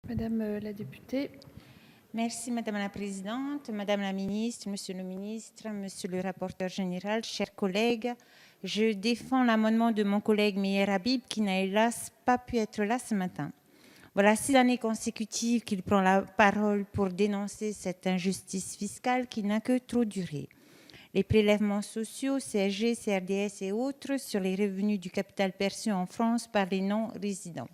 Madame la députée. Merci Madame la Présidente, Madame la Ministre, Monsieur le Ministre, Monsieur le Rapporteur Général, chers collègues. Je défends l'amendement de mon collègue Meyer Habib qui n'a hélas pas pu être là ce matin. Voilà 6 années consécutives qu'il prend la parole pour dénoncer cette injustice fiscale qui n'a que trop duré. Les prélèvements sociaux, CSG, CRDS et autres sur les revenus du capital perçu en France par les non-résidents.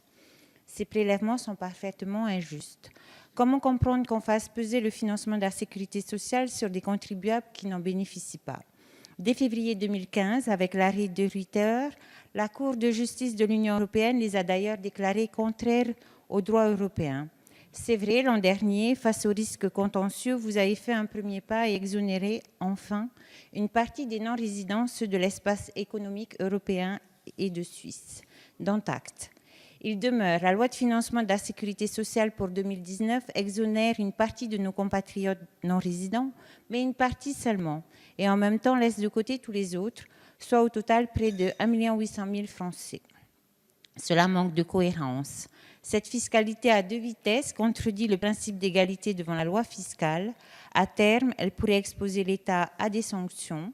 Ces prélèvements sont parfaitement injustes. Comment comprendre qu'on fasse peser le financement de la sécurité sociale sur des contribuables qui n'en bénéficient pas? Dès février 2015, avec l'arrêt de Ritter, la Cour de justice de l'Union européenne les a d'ailleurs déclarés contraires au droit européen. C'est vrai, l'an dernier, face aux risques contentieux, vous avez fait un premier pas et exonéré enfin une partie des non-résidents, ceux de l'espace économique européen et de Suisse. Dont acte. Il demeure, la loi de financement de la sécurité sociale pour 2019 exonère une partie de nos compatriotes non-résidents, mais une partie seulement, et en même temps laisse de côté tous les autres, soit au total près de 1 800 000 Français. Cela manque de cohérence. Cette fiscalité à 2 vitesses contredit le principe d'égalité devant la loi fiscale. À terme, elle pourrait exposer l'État à des sanctions.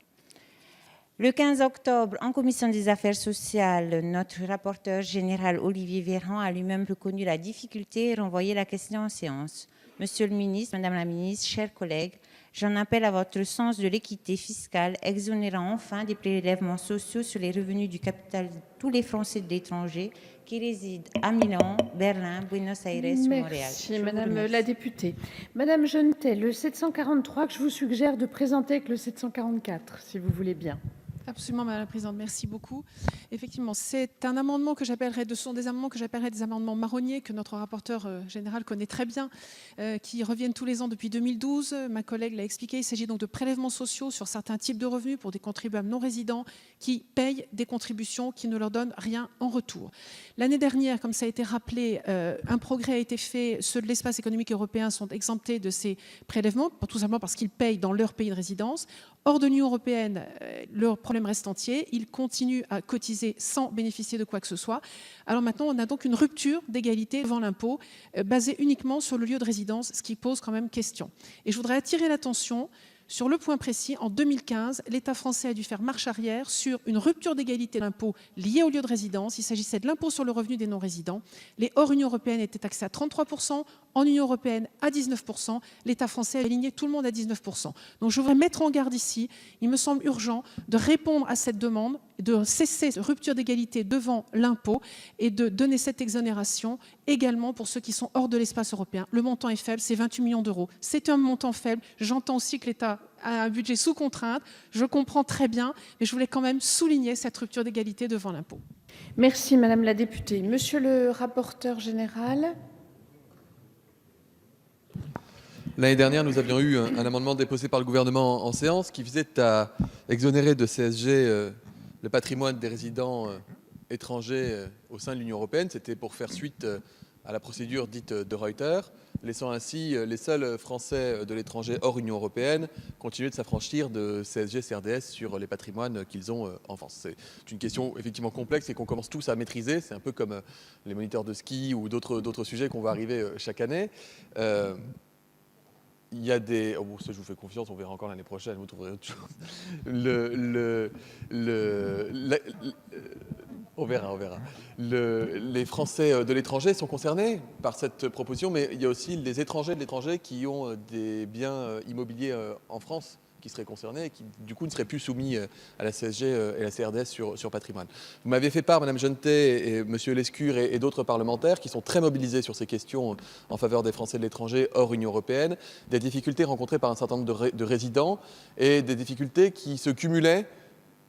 Le 15 octobre, en commission des affaires sociales, notre rapporteur général Olivier Véran a lui-même reconnu la difficulté et renvoyé la question en séance. Monsieur le ministre, Madame la ministre, chers collègues, j'en appelle à votre sens de l'équité fiscale, exonérant enfin des prélèvements sociaux sur les revenus du capital de tous les Français de l'étranger qui résident à Milan, Berlin, Buenos Aires ou Montréal. Merci Madame la députée. Madame Genetet, le 743 que je vous suggère de présenter avec le 744, si vous voulez bien. Absolument, Madame la Présidente, merci beaucoup. Effectivement, c'est un amendement que j'appellerais, ce sont des amendements que j'appellerais des amendements marronniers, que notre rapporteur général connaît très bien, qui reviennent tous les ans depuis 2012. Ma collègue l'a expliqué, il s'agit donc de prélèvements sociaux sur certains types de revenus pour des contribuables non résidents qui payent des contributions qui ne leur donnent rien en retour. L'année dernière, comme ça a été rappelé, un progrès a été fait. Ceux de l'espace économique européen sont exemptés de ces prélèvements, tout simplement parce qu'ils payent dans leur pays de résidence. Hors de l'Union européenne, leur problème reste entier. Ils continuent à cotiser sans bénéficier de quoi que ce soit. Alors maintenant, on a donc une rupture d'égalité devant l'impôt basée uniquement sur le lieu de résidence, ce qui pose quand même question. Et je voudrais attirer l'attention sur le point précis. En 2015, l'État français a dû faire marche arrière sur une rupture d'égalité d'impôt liée au lieu de résidence. Il s'agissait de l'impôt sur le revenu des non-résidents. Les hors Union européenne étaient taxés à 33%, en Union européenne à 19%. L'État français a aligné tout le monde à 19%. Donc je voudrais mettre en garde ici. Il me semble urgent de répondre à cette demande, de cesser cette rupture d'égalité devant l'impôt et de donner cette exonération également pour ceux qui sont hors de l'espace européen. Le montant est faible, c'est 28 millions d'euros. C'est un montant faible. J'entends aussi que l'État a un budget sous contrainte. Je comprends très bien, mais je voulais quand même souligner cette rupture d'égalité devant l'impôt. Merci Madame la députée. Monsieur le rapporteur général. L'année dernière, nous avions eu un amendement déposé par le gouvernement en séance qui visait à exonérer de CSG le patrimoine des résidents étrangers au sein de l'Union européenne. C'était pour faire suite à la procédure dite de Reuters, laissant ainsi les seuls Français de l'étranger hors Union européenne continuer de s'affranchir de CSG, CRDS sur les patrimoines qu'ils ont en France. C'est une question effectivement complexe et qu'on commence tous à maîtriser. C'est un peu comme les moniteurs de ski ou d'autres sujets qu'on va arriver chaque année. Il y a des... Oh bon, ça, je vous fais confiance, on verra encore l'année prochaine, vous trouverez autre chose. On verra. Les Français de l'étranger sont concernés par cette proposition, mais il y a aussi les étrangers de l'étranger qui ont des biens immobiliers en France qui seraient concernés et qui, du coup, ne seraient plus soumis à la CSG et la CRDS sur patrimoine. Vous m'avez fait part, Madame Genetet et Monsieur Lescure et d'autres parlementaires qui sont très mobilisés sur ces questions en faveur des Français de l'étranger hors Union européenne, des difficultés rencontrées par un certain nombre de résidents et des difficultés qui se cumulaient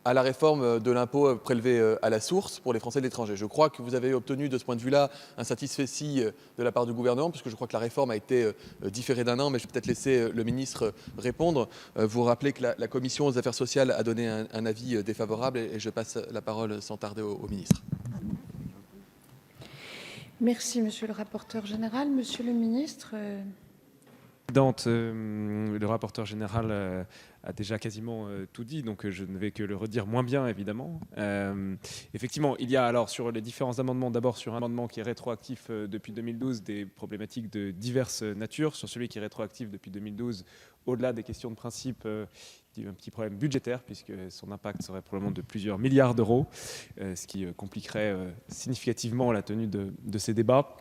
à la réforme de l'impôt prélevé à la source pour les Français de l'étranger. Je crois que vous avez obtenu de ce point de vue-là un satisfecit de la part du gouvernement, puisque je crois que la réforme a été différée d'un an, mais je vais peut-être laisser le ministre répondre. Vous rappelez que la Commission aux affaires sociales a donné un avis défavorable et je passe la parole sans tarder au ministre. Merci Monsieur le rapporteur général. Monsieur le ministre. Le rapporteur général a déjà quasiment tout dit, donc je ne vais que le redire moins bien, évidemment. Effectivement, il y a alors sur les différents amendements, d'abord sur un amendement qui est rétroactif depuis 2012, des problématiques de diverses natures. Sur celui qui est rétroactif depuis 2012, au-delà des questions de principe, il y a un petit problème budgétaire, puisque son impact serait probablement de plusieurs milliards d'euros, ce qui compliquerait significativement la tenue de ces débats.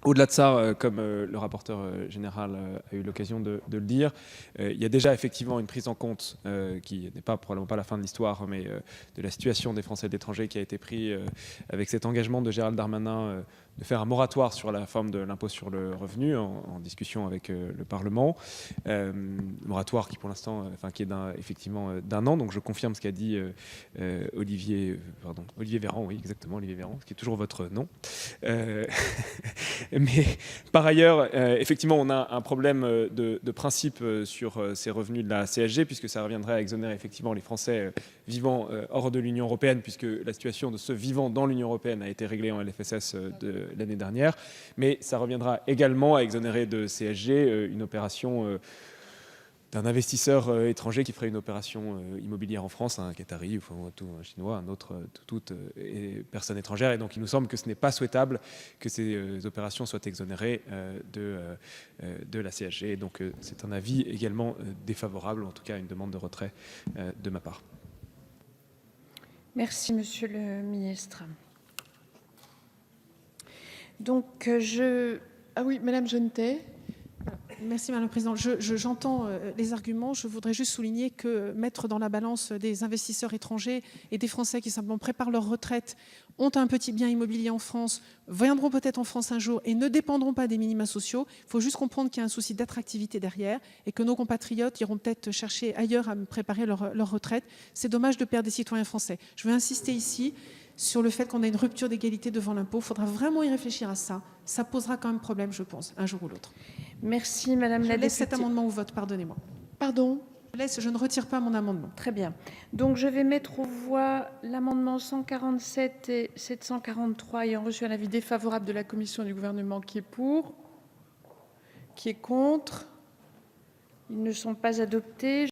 Au-delà de ça, comme le rapporteur général a eu l'occasion de le dire, il y a déjà effectivement une prise en compte qui n'est probablement pas la fin de l'histoire, mais de la situation des Français de l'étranger qui a été pris avec cet engagement de Gérald Darmanin de faire un moratoire sur la forme de l'impôt sur le revenu en discussion avec le Parlement. Moratoire qui pour l'instant, qui est effectivement d'un an, donc je confirme ce qu'a dit Olivier Véran, oui exactement, Olivier Véran, ce qui est toujours votre nom. Mais par ailleurs, effectivement, on a un problème de principe sur ces revenus de la CSG, puisque ça reviendrait à exonérer effectivement les Français vivant hors de l'Union européenne, puisque la situation de ceux vivant dans l'Union européenne a été réglée en LFSS de l'année dernière. Mais ça reviendra également à exonérer de CSG une opération d'un investisseur étranger qui ferait une opération immobilière en France, un Qatari ou un Chinois, un autre, toute personne étrangère. Et donc il nous semble que ce n'est pas souhaitable que ces opérations soient exonérées de la CSG. Et donc c'est un avis également défavorable, en tout cas une demande de retrait de ma part. Merci, Monsieur le ministre. Donc Ah oui, Madame Genetet. Merci Madame la Présidente. J'entends les arguments. Je voudrais juste souligner que mettre dans la balance des investisseurs étrangers et des Français qui simplement préparent leur retraite, ont un petit bien immobilier en France, viendront peut-être en France un jour et ne dépendront pas des minima sociaux. Il faut juste comprendre qu'il y a un souci d'attractivité derrière et que nos compatriotes iront peut-être chercher ailleurs à préparer leur retraite. C'est dommage de perdre des citoyens français. Je veux insister ici sur le fait qu'on a une rupture d'égalité devant l'impôt. Il faudra vraiment y réfléchir à ça. Ça posera quand même problème, je pense, un jour ou l'autre. Merci, Madame la députée. Je laisse cet amendement au vote, pardonnez-moi. Pardon ? Je ne retire pas mon amendement. Très bien. Donc, je vais mettre aux voix l'amendement 147 et 743 ayant reçu un avis défavorable de la Commission et du Gouvernement. Qui est pour ? Qui est contre ? Ils ne sont pas adoptés.